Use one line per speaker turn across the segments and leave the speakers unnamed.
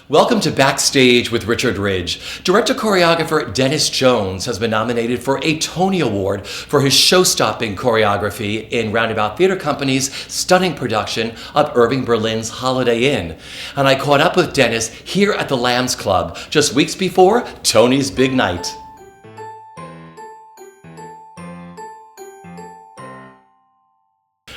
Welcome to Backstage with Richard Ridge. Director-choreographer Denis Jones has been nominated for a Tony Award for his show-stopping choreography in Roundabout Theatre Company's stunning production of Irving Berlin's Holiday Inn. And I caught up with Denis here at the Lambs Club just weeks before Tony's big night.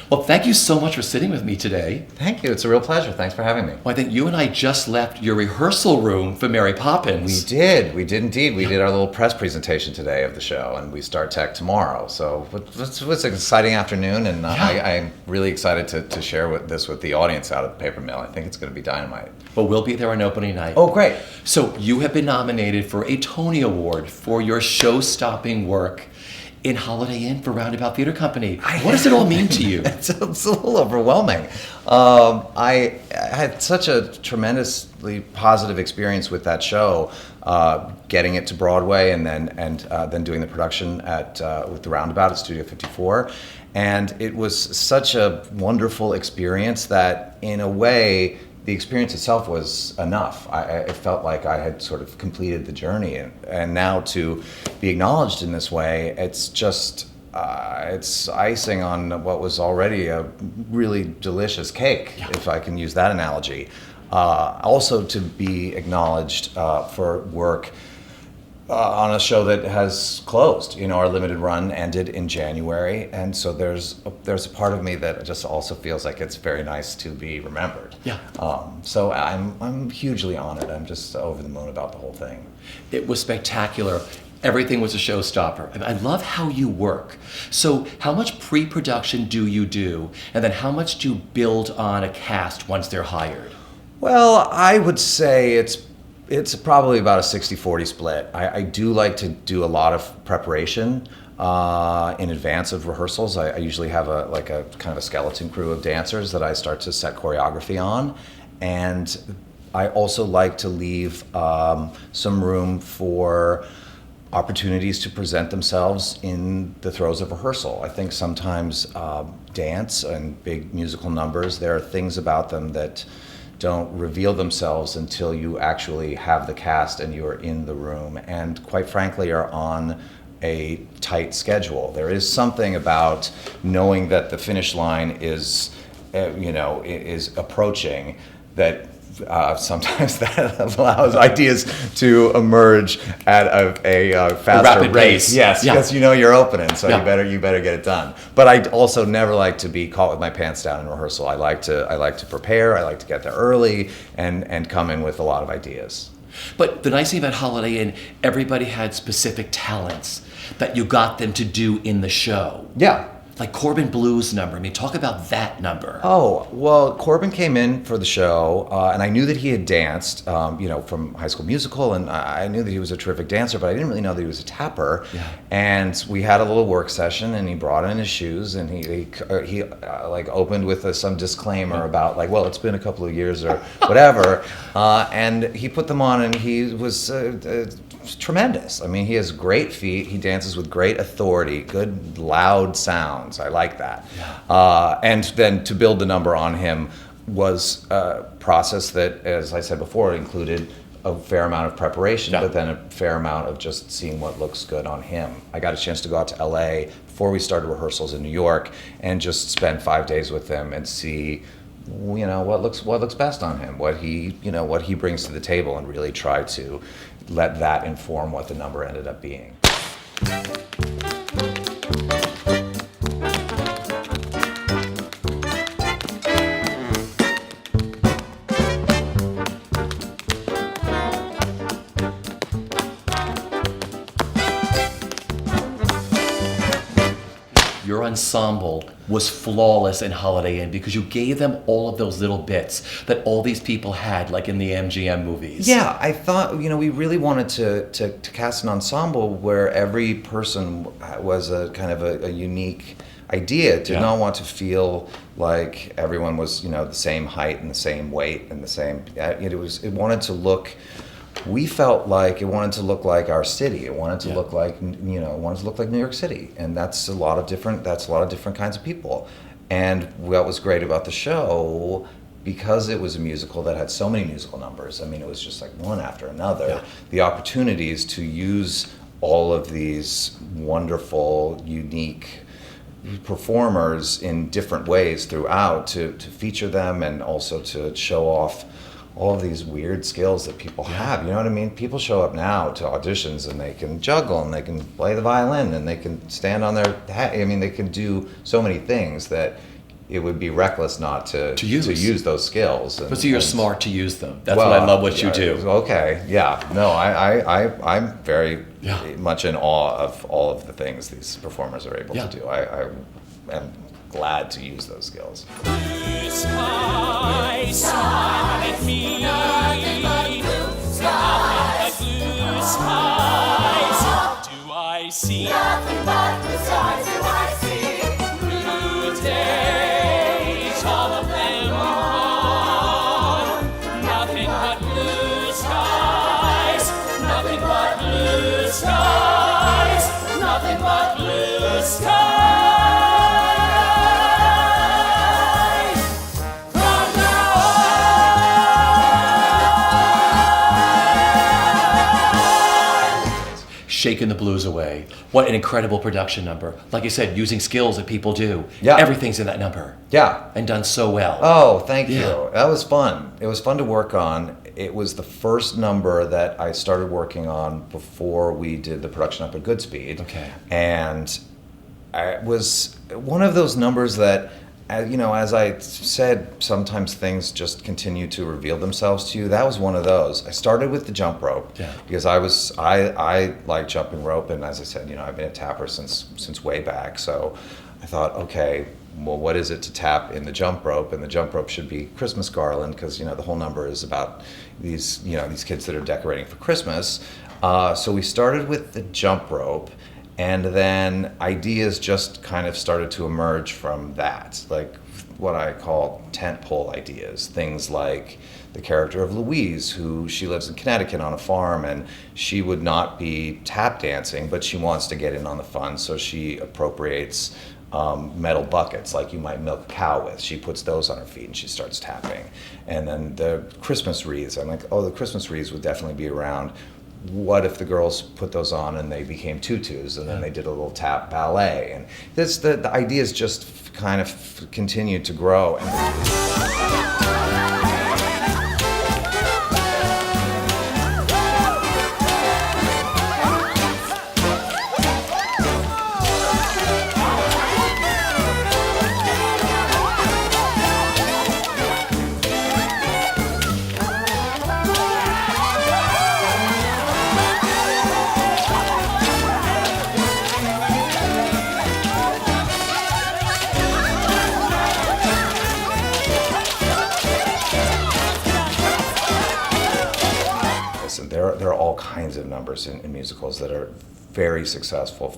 Well, thank you so much for sitting with me today.
Thank you. It's a real pleasure. Thanks for having me.
Well, I think you and I just left your rehearsal room for Mary Poppins.
We did indeed. We did our little press presentation today of the show, and we start tech tomorrow. So it was an exciting afternoon, and I'm really excited to share this with the audience out at the Paper Mill. I think it's going to be dynamite.
Well, we'll be there on opening night.
Oh, great.
So you have been nominated for a Tony Award for your show-stopping work in Holiday Inn for Roundabout Theatre Company. What does it all mean to you?
It's a little overwhelming. I had such a tremendously positive experience with that show, getting it to Broadway and then doing the production with the Roundabout at Studio 54. And it was such a wonderful experience that, in a way, the experience itself was enough. It felt like I had sort of completed the journey, and now to be acknowledged in this way, it's just it's icing on what was already a really delicious cake, if I can use that analogy. Also to be acknowledged for work on a show that has closed. You know, our limited run ended in January, and so there's a part of me that just also feels like it's very nice to be remembered.
Yeah.
So I'm hugely honored. I'm just over the moon about the whole thing.
It was spectacular. Everything was a showstopper. And I love how you work. So how much pre-production do you do? And then how much do you build on a cast once they're hired?
Well, I would say it's probably about a 60-40 split. I do like to do a lot of preparation in advance of rehearsals. I usually have a kind of a skeleton crew of dancers that I start to set choreography on. And I also like to leave some room for opportunities to present themselves in the throes of rehearsal. I think sometimes dance and big musical numbers, there are things about them that don't reveal themselves until you actually have the cast and you are in the room, and quite frankly are on a tight schedule. There is something about knowing that the finish line is approaching that sometimes that allows ideas to emerge at a faster
rapid
rate.
pace.
Yes,
Yeah.
because you know you're opening, so
Yeah.
you better get it done. But I also never like to be caught with my pants down in rehearsal. I like to prepare. I like to get there early and come in with a lot of ideas.
But the nice thing about Holiday Inn, everybody had specific talents that you got them to do in the show.
Yeah.
Like Corbin Blue's number. I mean, talk about that number.
Oh, well, Corbin came in for the show, and I knew that he had danced, from High School Musical, and I knew that he was a terrific dancer, but I didn't really know that he was a tapper.
Yeah.
And we had a little work session, and he brought in his shoes, and he opened with some disclaimer about well, it's been a couple of years or whatever, and he put them on, and he was tremendous. I mean, he has great feet. He dances with great authority, good loud sounds. I like that. Yeah. And then to build the number on him was a process that, as I said before, included a fair amount of preparation, but then a fair amount of just seeing what looks good on him. I got a chance to go out to LA before we started rehearsals in New York and just spend 5 days with him and see what looks best on him, what he brings to the table, and really try to let that inform what the number ended up being.
Your ensemble was flawless in Holiday Inn because you gave them all of those little bits that all these people had, like in the MGM movies.
Yeah, I thought, we really wanted to cast an ensemble where every person was a kind of a unique idea. Did not want to feel like everyone was, the same height and the same weight and the same. It wanted to look. We felt like it wanted to look like our city. It wanted to look like, it wanted to look like New York City, and that's a lot of different kinds of people. And what was great about the show because it was a musical that had so many musical numbers, I mean, it was just like one after another,
Yeah.
the opportunities to use all of these wonderful, unique performers in different ways throughout to feature them and also to show off all of these weird skills that people have. You know what I mean? People show up now to auditions and they can juggle and they can play the violin and they can stand on their head. I mean, they can do so many things that it would be reckless not to use those skills.
But so you're smart to use them. That's what I love what you do.
Okay, yeah. No, I'm very
Yeah.
much in awe of all of the things these performers are able
Yeah.
to do. I am glad to use those skills.
Blue skies, smile at me.
Nothing but blue skies.
Blue skies. Do I see
Nothing but blue skies do I see.
blue days? All of them gone. Nothing but blue skies. Nothing but blue skies. Nothing but blue skies.
Shaking the blues away. What an incredible production number. Like you said, using skills that people do.
Yeah.
Everything's in that number.
Yeah.
And done so well.
Oh, thank
Yeah.
you. That was fun. It was fun to work on. It was the first number that I started working on before we did the production up at Goodspeed.
Okay.
And it was one of those numbers that, you know, as I said, sometimes things just continue to reveal themselves to you. That was one of those. I started with the jump rope
Yeah.
because I like jumping rope, and as I said, you know, I've been a tapper since way back. So I thought, okay, well, what is it to tap in the jump rope? And the jump rope should be Christmas garland, because you know the whole number is about these kids that are decorating for Christmas. So we started with the jump rope. And then ideas just kind of started to emerge from that, like what I call tentpole ideas. Things like the character of Louise, she lives in Connecticut on a farm, and she would not be tap dancing, but she wants to get in on the fun, so she appropriates metal buckets like you might milk a cow with. She puts those on her feet and she starts tapping. And then the Christmas wreaths, I'm like, oh, the Christmas wreaths would definitely be around. What if the girls put those on and they became tutus, and then they did a little tap ballet? And the ideas just kind of continued to grow. There are all kinds of numbers in musicals that are very successful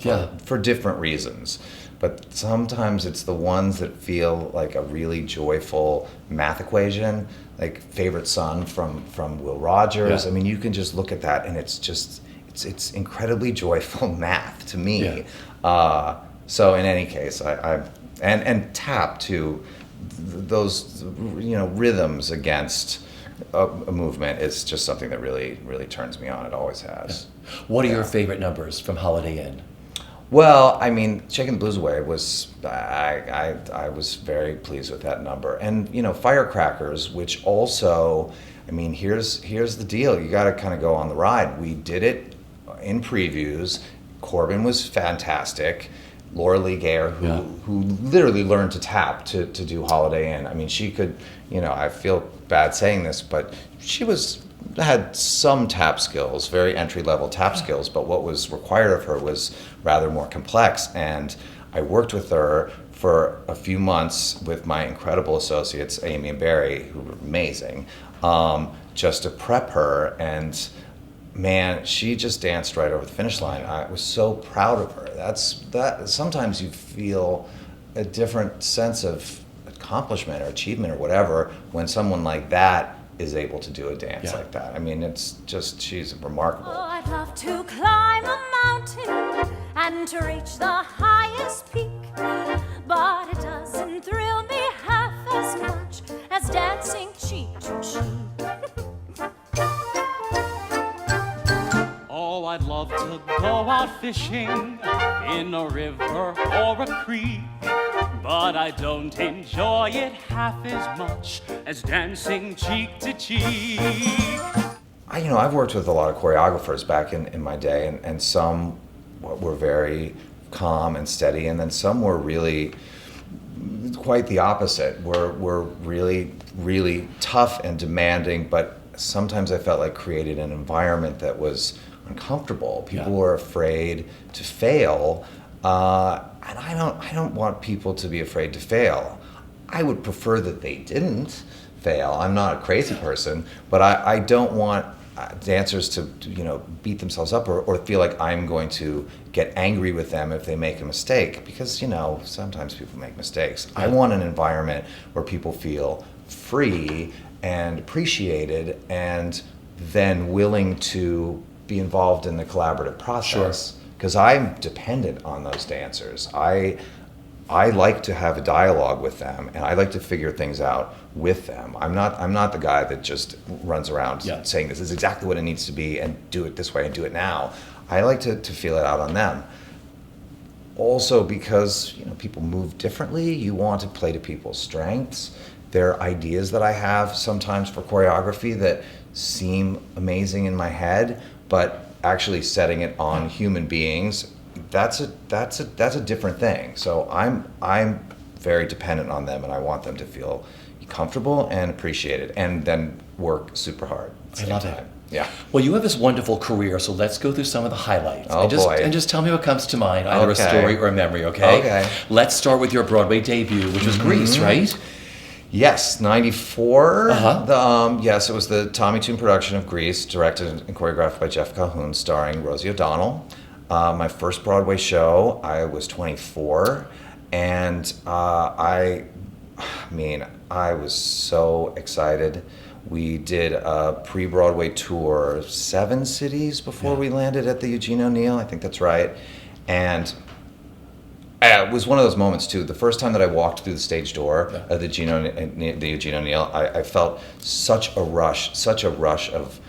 for different reasons. But sometimes it's the ones that feel like a really joyful math equation, like Favorite Son from Will Rogers.
Yeah.
I mean, you can just look at that and it's incredibly joyful math to me.
Yeah.
So in any case, and tap to those rhythms against a movement is just something that really, really turns me on. It always has.
What are your favorite numbers from Holiday Inn?
Well, I mean, Shaking the Blues Away was, I was very pleased with that number. And, Firecrackers, which also, I mean, here's the deal. You got to kind of go on the ride. We did it in previews. Corbin was fantastic. Laura Lee Gayer, who literally learned to tap to do Holiday Inn. I mean, she could, I feel bad saying this, but she had some tap skills, very entry-level tap skills, but what was required of her was rather more complex. And I worked with her for a few months with my incredible associates, Amy and Barry, who were amazing, just to prep her. And man, she just danced right over the finish line. I was so proud of her. That sometimes you feel a different sense of accomplishment or achievement or whatever when someone like that is able to do a dance like that. I mean, it's just, she's remarkable.
Oh, I'd love to climb a mountain and to reach the highest peak, but it doesn't thrill me half as much as dancing
love to go out fishing in a river or a creek, but I don't enjoy it half as much as dancing cheek to cheek.
I've worked with a lot of choreographers back in my day, and some were very calm and steady, and then some were really quite the opposite. Were really, really tough and demanding, but sometimes I felt like created an environment that was uncomfortable. People were afraid to fail, and I don't want people to be afraid to fail. I would prefer that they didn't fail. I'm not a crazy person, but I don't want dancers to beat themselves up or feel like I'm going to get angry with them if they make a mistake, because sometimes people make mistakes. I want an environment where people feel free and appreciated, and then willing to be involved in the collaborative process. Because I'm dependent on those dancers. I like to have a dialogue with them, and I like to figure things out with them. I'm not the guy that just runs around saying this is exactly what it needs to be and do it this way and do it now. I like to feel it out on them. Also, because people move differently, you want to play to people's strengths. There are ideas that I have sometimes for choreography that seem amazing in my head, but actually setting it on human beings, that's a different thing. So I'm very dependent on them, and I want them to feel comfortable and appreciated, and then work super hard at the same time. Yeah.
Well, you have this wonderful career, so let's go through some of the highlights.
Oh, boy.
And just tell me what comes to mind, either a story or a memory, okay?
Okay.
Let's start with your Broadway debut, which was Grease, right?
Yes, 94.
Uh-huh.
Yes, it was the Tommy Tune production of Grease, directed and choreographed by Jeff Calhoun, starring Rosie O'Donnell. My first Broadway show, I was 24, and I was so excited. We did a pre-Broadway tour, 7 cities before we landed at the Eugene O'Neill. I think that's right. And it was one of those moments too. The first time that I walked through the stage door of the Eugene O'Neill, I felt such a rush of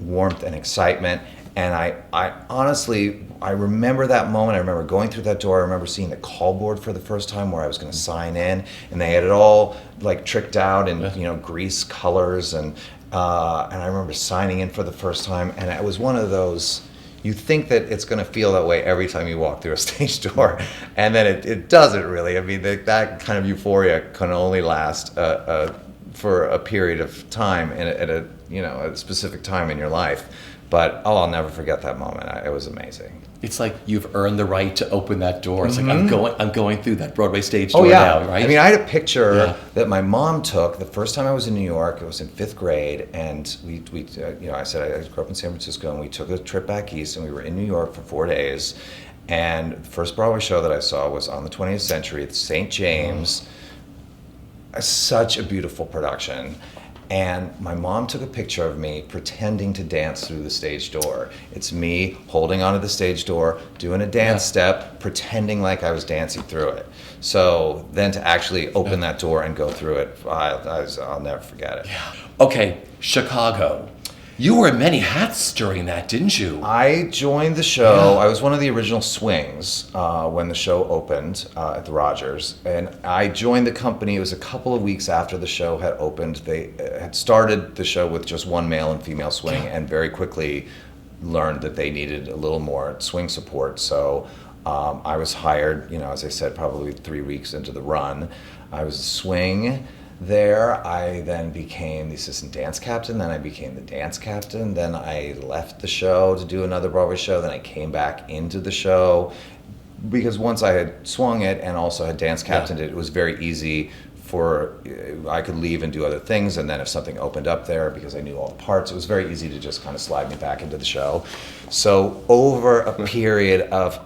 warmth and excitement. And I honestly, I remember that moment. I remember going through that door. I remember seeing the call board for the first time where I was going to sign in, and they had it all like tricked out in Grease colors, and I remember signing in for the first time. And it was one of those. You think that it's going to feel that way every time you walk through a stage door, and then it doesn't really. I mean, that kind of euphoria can only last for a period of time at a specific time in your life. But I'll never forget that moment. It was amazing.
It's like you've earned the right to open that door. It's like I'm going through that Broadway stage door now, right?
I mean, I had a picture that my mom took the first time I was in New York. It was in 5th grade, and we I said I grew up in San Francisco, and we took a trip back east, and we were in New York for 4 days. And the first Broadway show that I saw was on the 20th Century at St. James. Such a beautiful production. And my mom took a picture of me pretending to dance through the stage door. It's me holding onto the stage door, doing a dance step, pretending like I was dancing through it. So then to actually open that door and go through it, I'll never forget it.
Yeah. Okay, Chicago. You wore many hats during that, didn't you?
I joined the show. I was one of the original swings when the show opened at the Rogers. And I joined the company. It was a couple of weeks after the show had opened. They had started the show with just one male and female swing, and very quickly learned that they needed a little more swing support. So I was hired, as I said, probably 3 weeks into the run. I was a swing there. I then became the assistant dance captain, then I became the dance captain, then I left the show to do another Broadway show, then I came back into the show, because once I had swung it and also had dance captained it, it was very easy I could leave and do other things, and then if something opened up there, because I knew all the parts, it was very easy to just kind of slide me back into the show. So over a period of,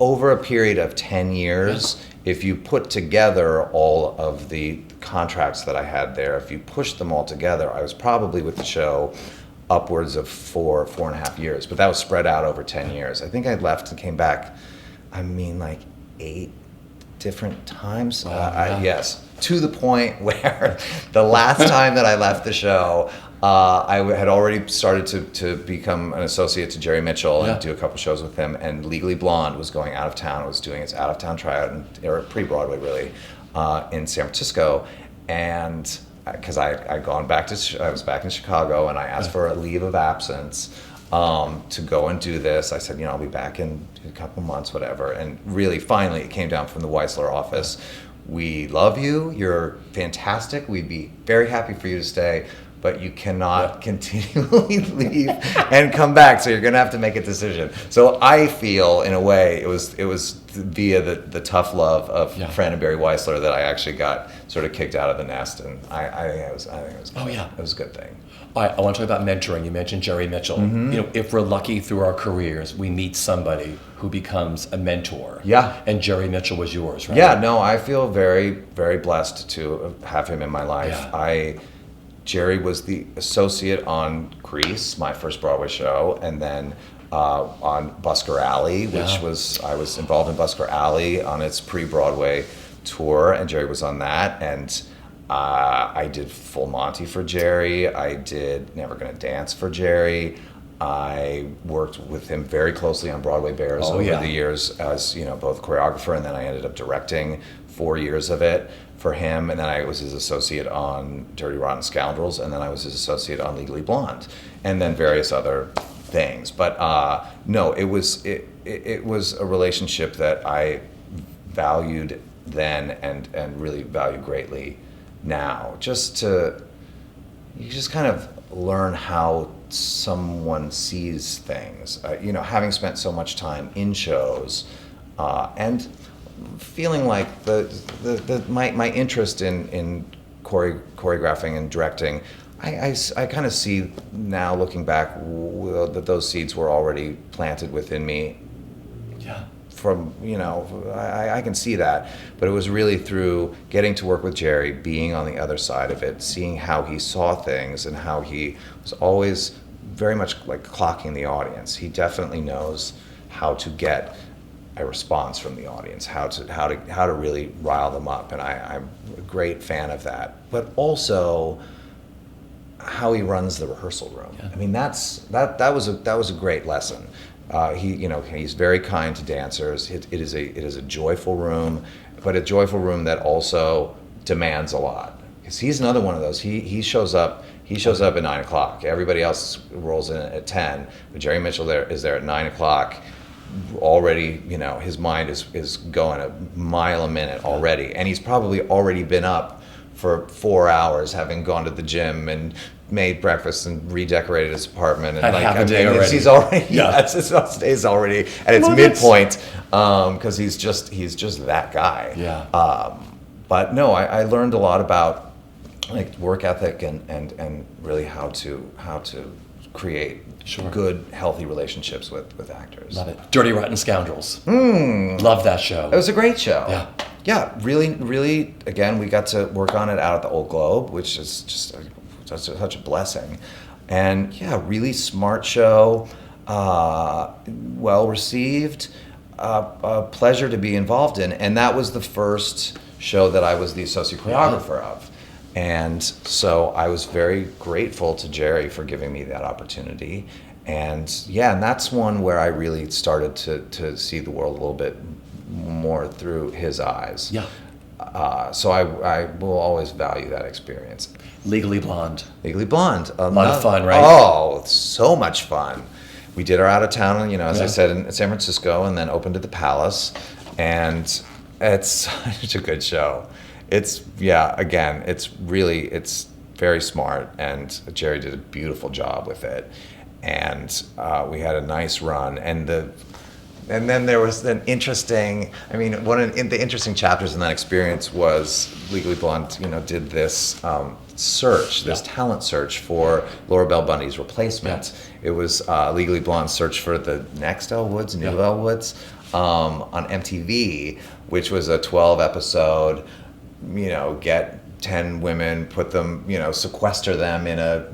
over a period of 10 years, if you put together all of the contracts that I had there, if you pushed them all together, I was probably with the show upwards of 4.5 years, but that was spread out over 10 years. I think I left and came back, 8 different times. Yes, to the point where the last time that I left the show, had already started to become an associate to Jerry Mitchell and do a couple shows with him. And Legally Blonde was going out of town. It was doing its out of town tryout, or pre-Broadway really, in San Francisco. And because I was back in Chicago, and I asked for a leave of absence to go and do this. I said, I'll be back in a couple months, whatever. And really, finally, it came down from the Weisler office. We love you. You're fantastic. We'd be very happy for you to stay, but you cannot continually leave and come back. So you're going to have to make a decision. So I feel, in a way, it was via the tough love of Fran and Barry Weisler that I actually got sort of kicked out of the nest, and I think it was good. It was a good thing.
I want to talk about mentoring. You mentioned Jerry Mitchell. If we're lucky through our careers, we meet somebody who becomes a mentor.
Yeah.
And Jerry Mitchell was yours, right?
Yeah, no, I feel very, very blessed to have him in my life.
Yeah.
Jerry was the associate on Grease, my first Broadway show, and then on Busker Alley, which I was involved in Busker Alley on its pre-Broadway tour, and Jerry was on that, and I did Full Monty for Jerry. I did Never Gonna Dance for Jerry. I worked with him very closely on Broadway Bears over the years as both choreographer, and then I ended up directing 4 years of it for him, and then I was his associate on Dirty Rotten Scoundrels, and then I was his associate on Legally Blonde, and then various other things. But no, it was a relationship that I valued then and really value greatly now. You just kind of learn how someone sees things. Having spent so much time in shows, and feeling like my interest in choreographing and directing, I kind of see now, looking back, that those seeds were already planted within me.
Yeah.
From I can see that, but it was really through getting to work with Jerry, being on the other side of it, seeing how he saw things and how he was always very much like clocking the audience. He definitely knows how to get a response from the audience, how to really rile them up, and I'm a great fan of that. But also how he runs the rehearsal room. Yeah. I mean, that was a great lesson. He's very kind to dancers. It is a joyful room, but a joyful room that also demands a lot. Because he's another one of those. He shows up at 9 o'clock. Everybody else rolls in at 10, but Jerry Mitchell is there at 9 o'clock. Already, his mind is going a mile a minute already, and he's probably already been up for 4 hours, having gone to the gym and made breakfast and redecorated his apartment, and
half a day already.
He's already his day's already at its midpoint, because he's just that guy.
Yeah.
But no, I learned a lot about like work ethic and really how to create good, healthy relationships with actors.
Love it. Dirty Rotten Scoundrels. Love that show.
It was a great show.
Yeah.
Yeah, really, really, again, we got to work on it out at the Old Globe, which is just such a blessing. And yeah, really smart show, well received, a pleasure to be involved in. And that was the first show that I was the associate choreographer of. And so I was very grateful to Jerry for giving me that opportunity. And yeah, and that's one where I really started to see the world a little bit more through his eyes.
Yeah.
So I will always value that experience.
Legally Blonde.
Legally Blonde.
A lot of fun, right?
Oh, so much fun. We did our out of town, as I said, in San Francisco, and then opened at the Palace. And it's such a good show. It's very smart, and Jerry did a beautiful job with it. And we had a nice run, and then there was an interesting. One of the interesting chapters in that experience was Legally Blonde. Did this this talent search for Laura Bell Bundy's replacement. Yeah. It was Legally Blonde's search for the next Elle Woods, new Elle Woods, on MTV, which was a 12-episode. Get 10 women, put them, sequester them in a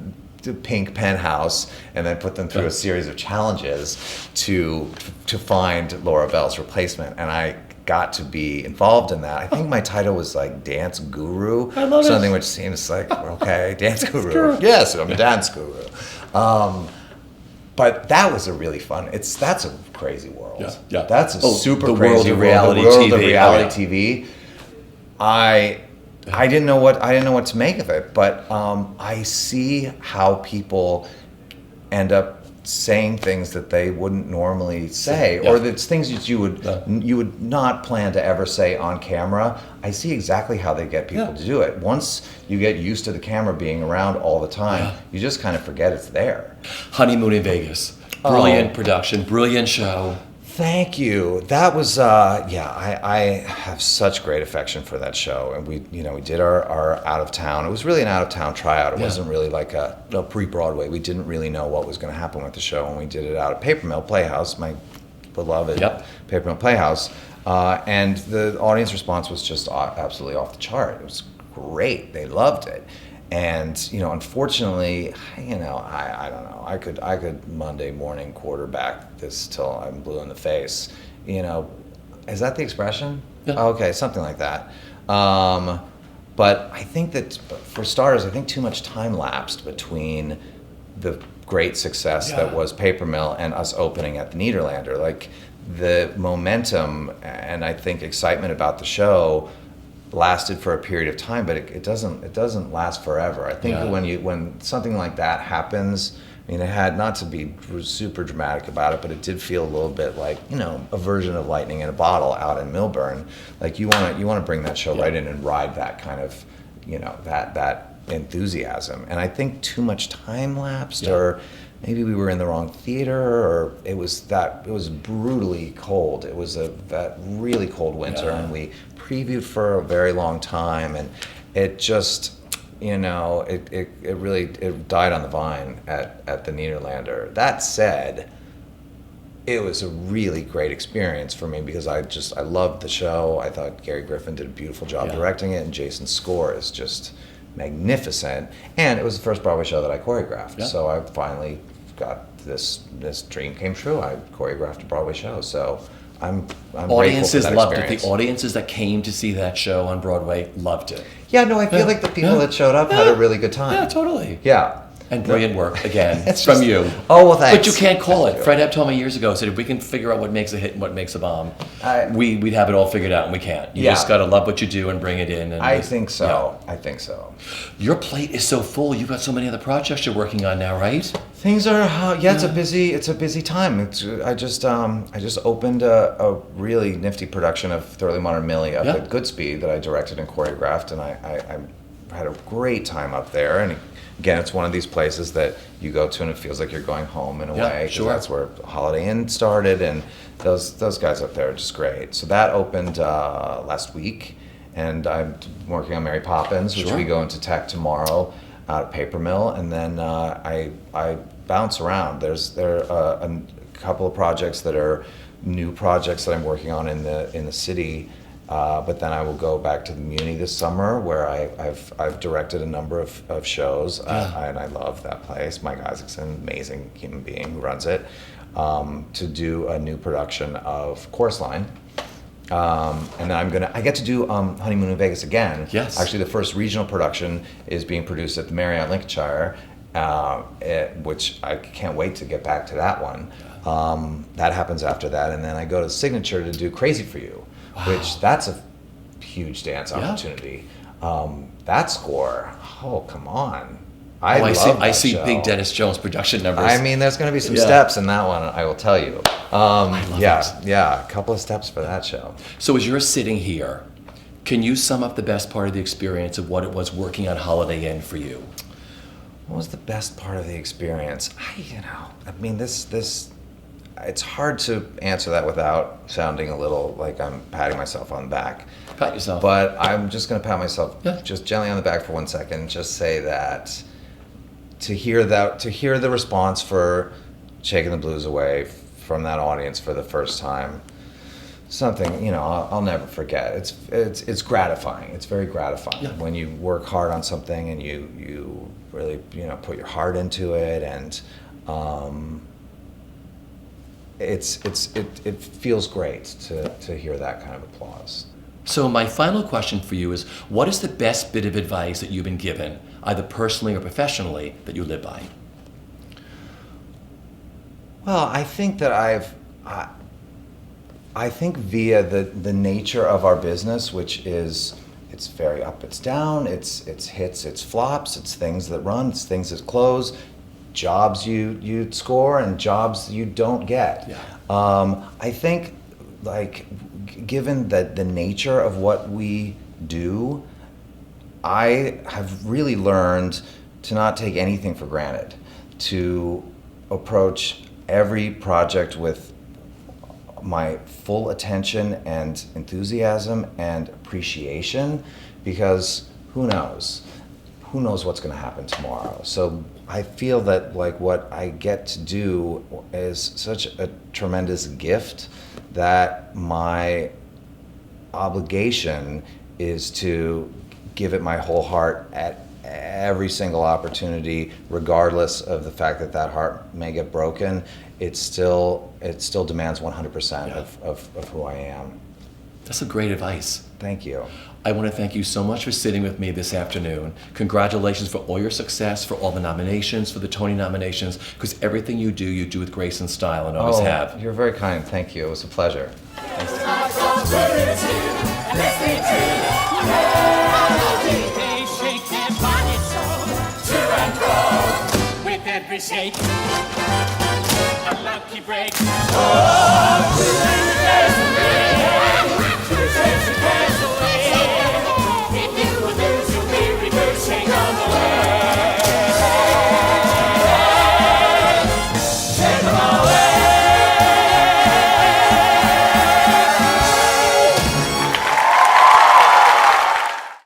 pink penthouse, and then put them through a series of challenges to find Laura Bell's replacement. And got to be involved in that. I think my title was like dance guru,
I love
something
it.
which seems like, okay, dance guru. Yes, I'm a dance guru. But that was a really fun. That's a crazy world.
Yeah.
That's a super
the
crazy
world of reality
the world
TV.
of reality TV. I didn't know what to make of it, but I see how people end up saying things that they wouldn't normally say, or that's things that you would not plan to ever say on camera. I see exactly how they get people to do it. Once you get used to the camera being around all the time, you just kind of forget it's there.
Honeymoon in Vegas. Brilliant production, brilliant show.
Thank you. That was I have such great affection for that show, and we did our out of town. It was really an out of town tryout. It wasn't really like a pre-Broadway. We didn't really know what was going to happen with the show, and we did it out at Paper Mill Playhouse, my beloved Paper Mill Playhouse, and the audience response was just absolutely off the chart. It was great. They loved it. And unfortunately, I don't know. I could Monday morning quarterback this till I'm blue in the face. Is that the expression?
Yeah.
Okay, something like that. But I think that for starters, I think too much time lapsed between the great success that was Paper Mill and us opening at the Nederlander. Like the momentum and I think excitement about the show lasted for a period of time, but it doesn't last forever. I think when something like that happens, I mean, it had, not to be super dramatic about it, but it did feel a little bit like a version of lightning in a bottle out in Millburn. Like you want to bring that show right in and ride that kind of that enthusiasm. And I think too much time lapsed, or maybe we were in the wrong theater, or it was brutally cold. It was that really cold winter, and we previewed for a very long time, and it just it really died on the vine at the Nederlander. That said, it was a really great experience for me because I loved the show. I thought Gary Griffin did a beautiful job directing it, and Jason's score is just magnificent. And it was the first Broadway show that I choreographed, so I finally got this dream came true. I choreographed a Broadway show, so I'm
Audiences
grateful for that
loved it.
experience.
The audiences that came to see that show on Broadway loved it.
Yeah, no, I feel like the people that showed up had a really good time.
Yeah, totally.
Yeah.
And brilliant work again
It's
from
just-
you.
Oh, well, thanks.
But you can't call it. Fred Ebb told me years ago, said if we can figure out what makes a hit and what makes a bomb, we'd have it all figured out, and we can't. You just got to love what you do and bring it in. And
I think so. I think so.
Your plate is so full. You've got so many other projects you're working on now, right?
Things are it's a busy time. I just opened a really nifty production of Thoroughly Modern Millie up at Goodspeed that I directed and choreographed, and I had a great time up there. And again, it's one of these places that you go to and it feels like you're going home in a way.
Sure.
That's where Holiday Inn started, and those guys up there are just great. So that opened last week, and I'm working on Mary Poppins, which we go into tech tomorrow out at Paper Mill, and then I bounce around. There are a couple of projects that are new projects that I'm working on in the city. But then I will go back to the Muni this summer, where I've directed a number of shows, and I love that place. Mike Isaacson, amazing human being who runs it, to do a new production of Chorus Line. And then I get to do Honeymoon in Vegas again.
Yes.
Actually, the first regional production is being produced at the Marriott Lincolnshire, which I can't wait to get back to that one. That happens after that, and then I go to Signature to do Crazy for You. Which that's a huge dance opportunity. That score, come on!
I see
show.
big Denis Jones production numbers.
I mean, there's going to be some steps in that one. I will tell you.
it.
A couple of steps for that show.
So as you're sitting here, can you sum up the best part of the experience of what it was working on Holiday Inn for you?
What was the best part of the experience? This. It's hard to answer that without sounding a little like I'm patting myself on the back.
Pat yourself.
But I'm just going to pat myself just gently on the back for 1 second. Just say that to hear the response for Shaking the Blues Away from that audience for the first time, something I'll never forget. It's gratifying. It's very gratifying when you work hard on something and you really put your heart into it, and it feels great to hear that kind of applause.
So my final question for you is, what is the best bit of advice that you've been given, either personally or professionally, that you live by?
Well, I think that I think via the nature of our business, which is it's very up, it's down, it's hits, it's flops, it's things that run, it's things that close, jobs you score and jobs you don't get.
Yeah.
I think, like, given that the nature of what we do, I have really learned to not take anything for granted, to approach every project with my full attention and enthusiasm and appreciation, because who knows what's going to happen tomorrow. So I feel that, like, what I get to do is such a tremendous gift that my obligation is to give it my whole heart at every single opportunity, regardless of the fact that that heart may get broken. It still demands 100% of who I am.
That's some great advice.
Thank you.
I want to thank you so much for sitting with me this afternoon. Congratulations for all your success, for all the nominations, for the Tony nominations, because everything you do with grace and style, and always have.
You're very kind. Thank you. It was a pleasure.
They shake their bodies so to and fro with every shake. A lucky break. Oh,